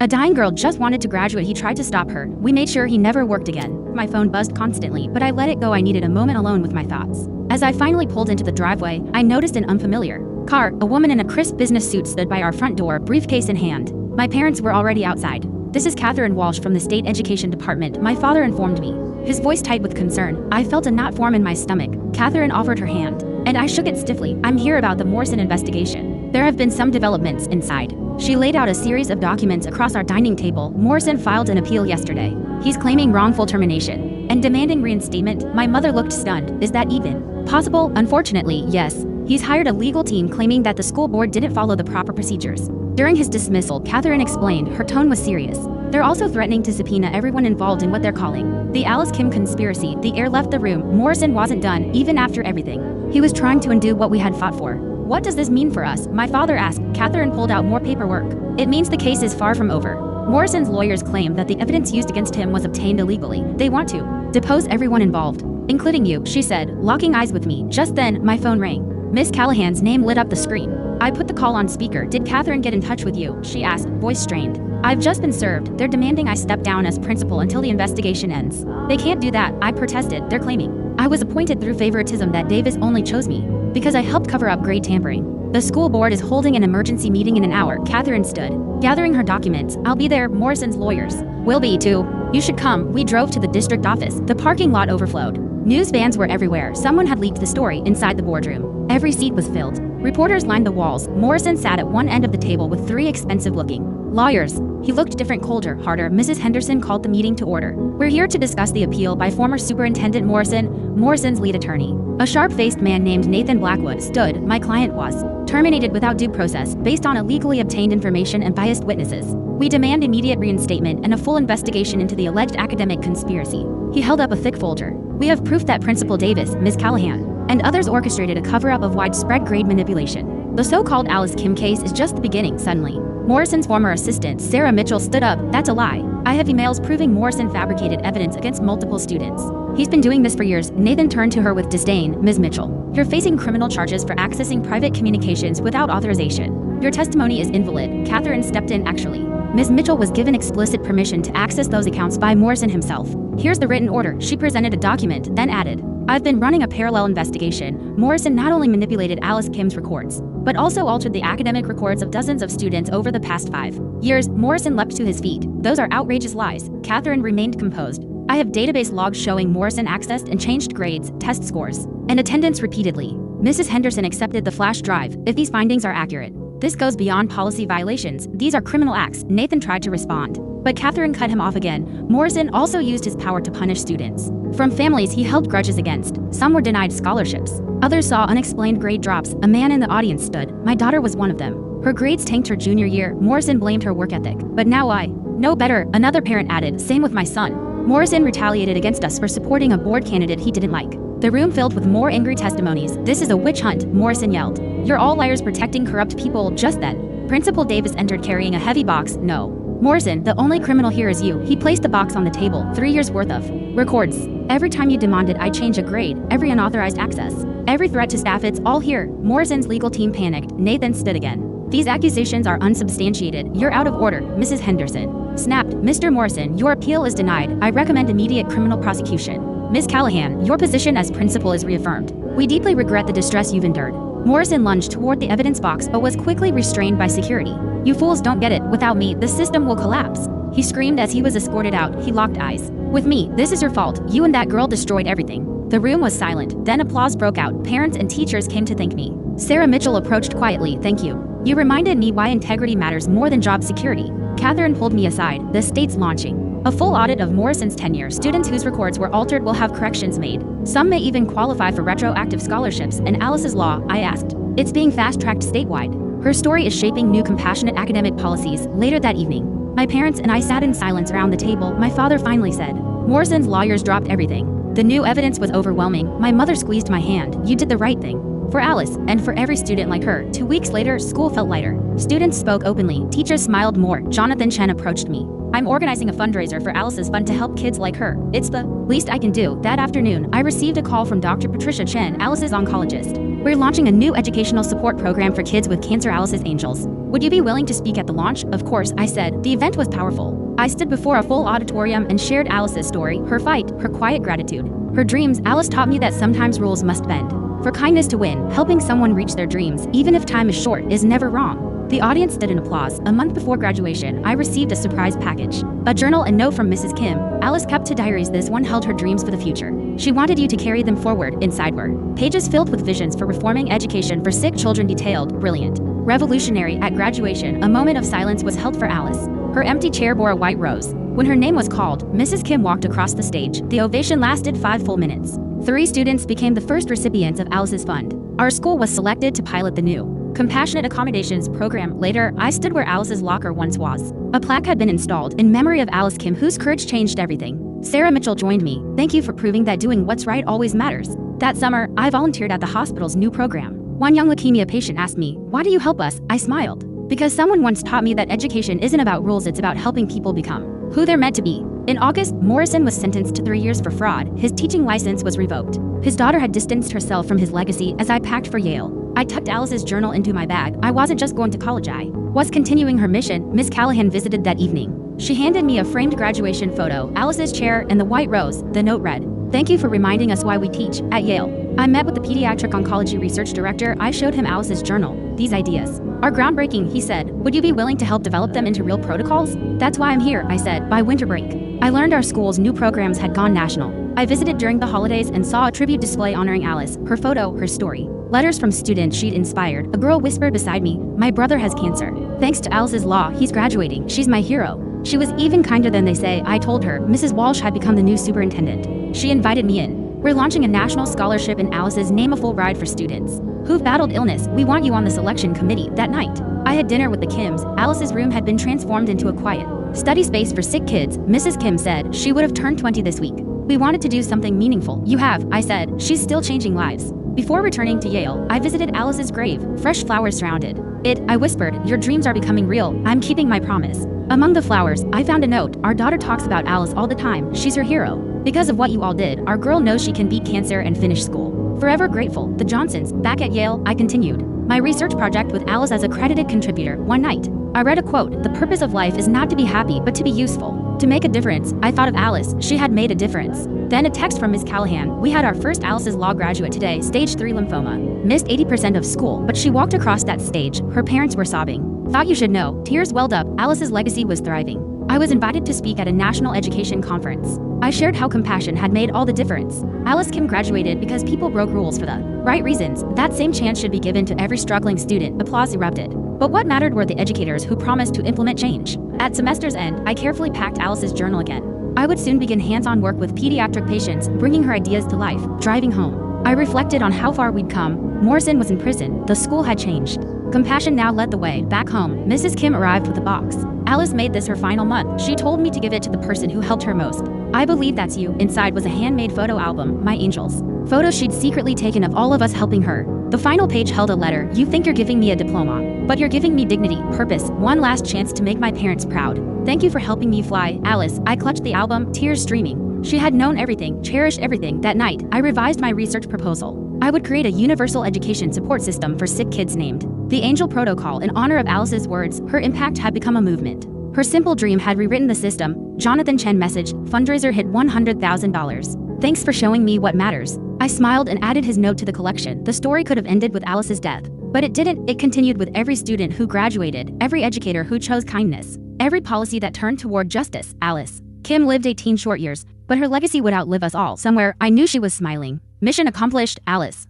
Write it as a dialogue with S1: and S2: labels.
S1: A dying girl just wanted to graduate. He tried to stop her. We made sure he never worked again. My phone buzzed constantly, but I let it go. I needed a moment alone with my thoughts. As I finally pulled into the driveway, I noticed an unfamiliar car. A woman in a crisp business suit stood by our front door, briefcase in hand. My parents were already outside. "This is Catherine Walsh from the State Education Department," my father informed me, his voice tight with concern. I felt a knot form in my stomach. Catherine offered her hand, and I shook it stiffly. "I'm here about the Morrison investigation. There have been some developments inside." She laid out a series of documents across our dining table. "Morrison filed an appeal yesterday. He's claiming wrongful termination and demanding reinstatement." My mother looked stunned. "Is that even possible?" "Unfortunately, yes. He's hired a legal team claiming that the school board didn't follow the proper procedures." During his dismissal, Catherine explained. Her tone was serious. "They're also threatening to subpoena everyone involved in what they're calling the Alice Kim conspiracy." The air left the room. Morrison wasn't done, even after everything. He was trying to undo what we had fought for. "What does this mean for us?" my father asked. Catherine pulled out more paperwork. "It means the case is far from over. Morrison's lawyers claim that the evidence used against him was obtained illegally. They want to depose everyone involved, including you," she said, locking eyes with me. Just then, my phone rang. Miss Callahan's name lit up the screen. I put the call on speaker. "Did Catherine get in touch with you?" she asked, voice strained. "I've just been served. They're demanding I step down as principal until the investigation ends." "They can't do that," I protested. "They're claiming I was appointed through favoritism, that Davis only chose me because I helped cover up grade tampering. The school board is holding an emergency meeting in an hour." Catherine stood, gathering her documents. "I'll be there. Morrison's lawyers will be too. You should come." We drove to the district office. The parking lot overflowed. News vans were everywhere. Someone had leaked the story inside the boardroom. Every seat was filled. Reporters lined the walls. Morrison sat at one end of the table with three expensive-looking lawyers. He looked different, colder, harder. Mrs. Henderson called the meeting to order. "We're here to discuss the appeal by former Superintendent Morrison, Morrison's lead attorney." A sharp-faced man named Nathan Blackwood stood. "My client was terminated without due process based on illegally obtained information and biased witnesses. We demand immediate reinstatement and a full investigation into the alleged academic conspiracy." He held up a thick folder. "We have proof that Principal Davis, Ms. Callahan, and others orchestrated a cover-up of widespread grade manipulation. The so-called Alice Kim case is just the beginning." Suddenly, Morrison's former assistant, Sarah Mitchell, stood up. "That's a lie. I have emails proving Morrison fabricated evidence against multiple students. He's been doing this for years." Nathan turned to her with disdain. "Ms. Mitchell, you're facing criminal charges for accessing private communications without authorization. Your testimony is invalid." Catherine stepped in. "Actually, Ms. Mitchell was given explicit permission to access those accounts by Morrison himself. Here's the written order." She presented a document, then added, "I've been running a parallel investigation. Morrison not only manipulated Alice Kim's records, but also altered the academic records of dozens of students over the past 5 years." Morrison leapt to his feet. "Those are outrageous lies." Catherine remained composed. "I have database logs showing Morrison accessed and changed grades, test scores, and attendance repeatedly." Mrs. Henderson accepted the flash drive. "If these findings are accurate, this goes beyond policy violations. These are criminal acts." Nathan tried to respond, but Catherine cut him off again. "Morrison also used his power to punish students from families he held grudges against. Some were denied scholarships. Others saw unexplained grade drops." A man in the audience stood. "My daughter was one of them. Her grades tanked her junior year." Morrison blamed her work ethic. "But now I know better," another parent added. "Same with my son. Morrison retaliated against us for supporting a board candidate he didn't like." The room filled with more angry testimonies. "This is a witch hunt," Morrison yelled. "You're all liars protecting corrupt people." Just then, Principal Davis entered carrying a heavy box. "No, Morrison, the only criminal here is you." He placed the box on the table. 3 years worth of records. "Every time you demanded I change a grade, every unauthorized access, every threat to staff, it's all here." Morrison's legal team panicked. Nathan stood again. "These accusations are unsubstantiated. You're out of order." Mrs. Henderson snapped. "Mr. Morrison, your appeal is denied. I recommend immediate criminal prosecution." "Ms. Callahan, your position as principal is reaffirmed. We deeply regret the distress you've endured." Morrison lunged toward the evidence box but was quickly restrained by security. "You fools don't get it. Without me, the system will collapse," he screamed as he was escorted out. He locked eyes with me. "This is your fault. You and that girl destroyed everything." The room was silent. Then applause broke out. Parents and teachers came to thank me. Sarah Mitchell approached quietly. "Thank you. You reminded me why integrity matters more than job security." Catherine pulled me aside. "The state's launching a full audit of Morrison's tenure. Students whose records were altered will have corrections made. Some may even qualify for retroactive scholarships." "And Alice's law?" I asked. "It's being fast-tracked statewide. Her story is shaping new compassionate academic policies." Later that evening, my parents and I sat in silence around the table. My father finally said, "Morrison's lawyers dropped everything. The new evidence was overwhelming." My mother squeezed my hand. "You did the right thing. For Alice, and for every student like her." 2 weeks later, school felt lighter. Students spoke openly. Teachers smiled more. Jonathan Chen approached me. "I'm organizing a fundraiser for Alice's fund to help kids like her. It's the least I can do." That afternoon, I received a call from Dr. Patricia Chen, Alice's oncologist. "We're launching a new educational support program for kids with cancer, Alice's Angels. "Would you be willing to speak at the launch?" "Of course," I said. The event was powerful. I stood before a full auditorium and shared Alice's story, her fight, her quiet gratitude, her dreams. Alice taught me that sometimes rules must bend. For kindness to win, helping someone reach their dreams, even if time is short, is never wrong. The audience stood in applause. A month before graduation, I received a surprise package. A journal and note from Mrs. Kim. Alice kept two diaries. This one held her dreams for the future. She wanted you to carry them forward. Inside were pages filled with visions for reforming education for sick children. Detailed, brilliant, revolutionary. At graduation, a moment of silence was held for Alice. Her empty chair bore a white rose. When her name was called, Mrs. Kim walked across the stage. The ovation lasted 5 full minutes. 3 students became the first recipients of Alice's fund. Our school was selected to pilot the new Compassionate Accommodations program. Later, I stood where Alice's locker once was. A plaque had been installed in memory of Alice Kim, whose courage changed everything. Sarah Mitchell joined me. "Thank you for proving that doing what's right always matters." That summer, I volunteered at the hospital's new program. One young leukemia patient asked me, "Why do you help us?" I smiled. Because someone once taught me that education isn't about rules, it's about helping people become who they're meant to be. In August, Morrison was sentenced to 3 years for fraud. His teaching license was revoked. His daughter had distanced herself from his legacy. As I packed for Yale, I tucked Alice's journal into my bag. I wasn't just going to college, I was continuing her mission. Miss Callahan visited that evening. She handed me a framed graduation photo, Alice's chair, and the white rose. The note read, "Thank you for reminding us why we teach at Yale." I met with the pediatric oncology research director. I showed him Alice's journal. "These ideas are groundbreaking," he said. "Would you be willing to help develop them into real protocols?" "That's why I'm here," I said. By winter break, I learned our school's new programs had gone national. I visited during the holidays and saw a tribute display honoring Alice, her photo, her story. Letters from students she'd inspired. A girl whispered beside me, "My brother has cancer. Thanks to Alice's law, he's graduating. She's my hero." She was even kinder than they say. I told her Mrs. Walsh had become the new superintendent. She invited me in. "We're launching a national scholarship in Alice's name, a full ride for students who've battled illness. We want you on the selection committee." That night, I had dinner with the Kims. Alice's room had been transformed into a quiet study space for sick kids. Mrs. Kim said she would have turned 20 this week. "We wanted to do something meaningful." "You have," I said. "She's still changing lives." Before returning to Yale, I visited Alice's grave. Fresh flowers surrounded it. I whispered, "Your dreams are becoming real. I'm keeping my promise." Among the flowers, I found a note. "Our daughter talks about Alice all the time. She's her hero. Because of what you all did, our girl knows she can beat cancer and finish school. Forever grateful." The Johnsons. Back at Yale, I continued my research project with Alice as accredited contributor. One night, I read a quote, "The purpose of life is not to be happy, but to be useful, to make a difference." I thought of Alice. She had made a difference. Then a text from Ms. Callahan. "We had our first Alice's Law graduate today, stage 3 lymphoma. Missed 80% of school, but she walked across that stage. Her parents were sobbing. Thought you should know." Tears welled up. Alice's legacy was thriving. I was invited to speak at a national education conference. I shared how compassion had made all the difference. Alice Kim graduated because people broke rules for the right reasons. That same chance should be given to every struggling student. Applause erupted. But what mattered were the educators who promised to implement change. At semester's end, I carefully packed Alice's journal again. I would soon begin hands-on work with pediatric patients, bringing her ideas to life. Driving home, I reflected on how far we'd come. Morrison was in prison. The school had changed. Compassion now led the way. Back home, Mrs. Kim arrived with a box. "Alice made this her final month. She told me to give it to the person who helped her most. I believe that's you." Inside was a handmade photo album, my angels. Photos she'd secretly taken of all of us helping her. The final page held a letter. "You think you're giving me a diploma, but you're giving me dignity, purpose, one last chance to make my parents proud. Thank you for helping me fly, Alice." I clutched the album, tears streaming. She had known everything, cherished everything. That night, I revised my research proposal. I would create a universal education support system for sick kids named the Angel Protocol in honor of Alice's words. Her impact had become a movement. Her simple dream had rewritten the system. Jonathan Chen message, fundraiser hit $100,000. "Thanks for showing me what matters." I smiled and added his note to the collection. The story could have ended with Alice's death, but it didn't. It continued with every student who graduated, every educator who chose kindness, every policy that turned toward justice. Alice Kim lived 18 short years, but her legacy would outlive us all. Somewhere, I knew she was smiling. Mission accomplished, Alice.